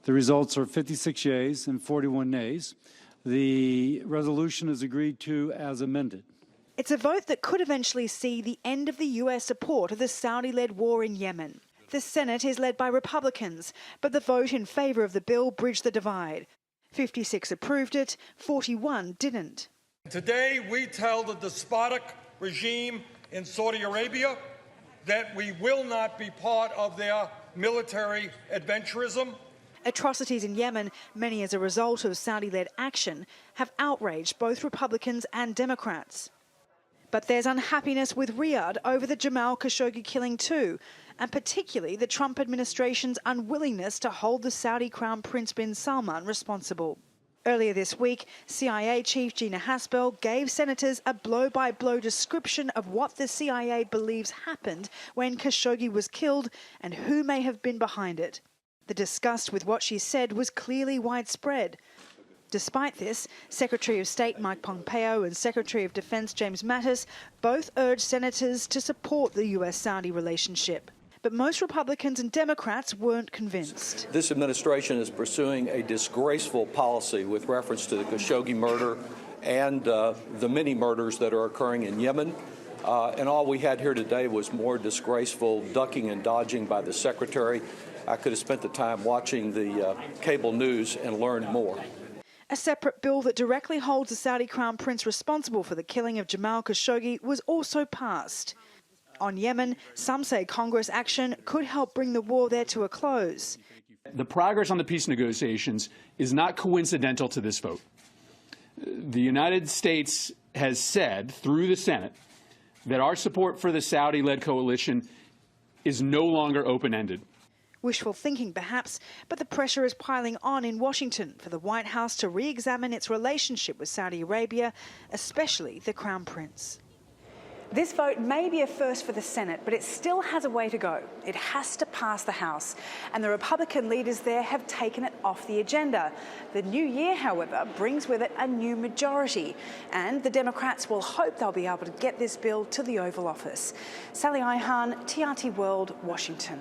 The results are 56 yeas and 41 nays. The resolution is agreed to as amended. It's a vote that could eventually see the end of the US support of the Saudi-led war in Yemen. The Senate is led by Republicans, but the vote in favour of the bill bridged the divide. 56 approved it, 41 didn't. Today we tell the despotic regime in Saudi Arabia that we will not be part of their military adventurism. Atrocities in Yemen, many as a result of Saudi-led action, have outraged both Republicans and Democrats. But there's unhappiness with Riyadh over the Jamal Khashoggi killing too, and particularly the Trump administration's unwillingness to hold the Saudi Crown Prince bin Salman responsible. Earlier this week, CIA Chief Gina Haspel gave senators a blow-by-blow description of what the CIA believes happened when Khashoggi was killed and who may have been behind it. The disgust with what she said was clearly widespread. Despite this, Secretary of State Mike Pompeo and Secretary of Defense James Mattis both urged senators to support the US-Saudi relationship. But most Republicans and Democrats weren't convinced. This administration is pursuing a disgraceful policy with reference to the Khashoggi murder and the many murders that are occurring in Yemen. And all we had here today was more disgraceful ducking and dodging by the Secretary. I could have spent the time watching the cable news and learned more. A separate bill that directly holds the Saudi Crown Prince responsible for the killing of Jamal Khashoggi was also passed. On Yemen, some say Congress action could help bring the war there to a close. The progress on the peace negotiations is not coincidental to this vote. The United States has said through the Senate that our support for the Saudi-led coalition is no longer open-ended. Wishful thinking, perhaps, but the pressure is piling on in Washington for the White House to re-examine its relationship with Saudi Arabia, especially the Crown Prince. This vote may be a first for the Senate, but it still has a way to go. It has to pass the House, and the Republican leaders there have taken it off the agenda. The new year, however, brings with it a new majority, and the Democrats will hope they'll be able to get this bill to the Oval Office. Sally Ayhan, TRT World, Washington.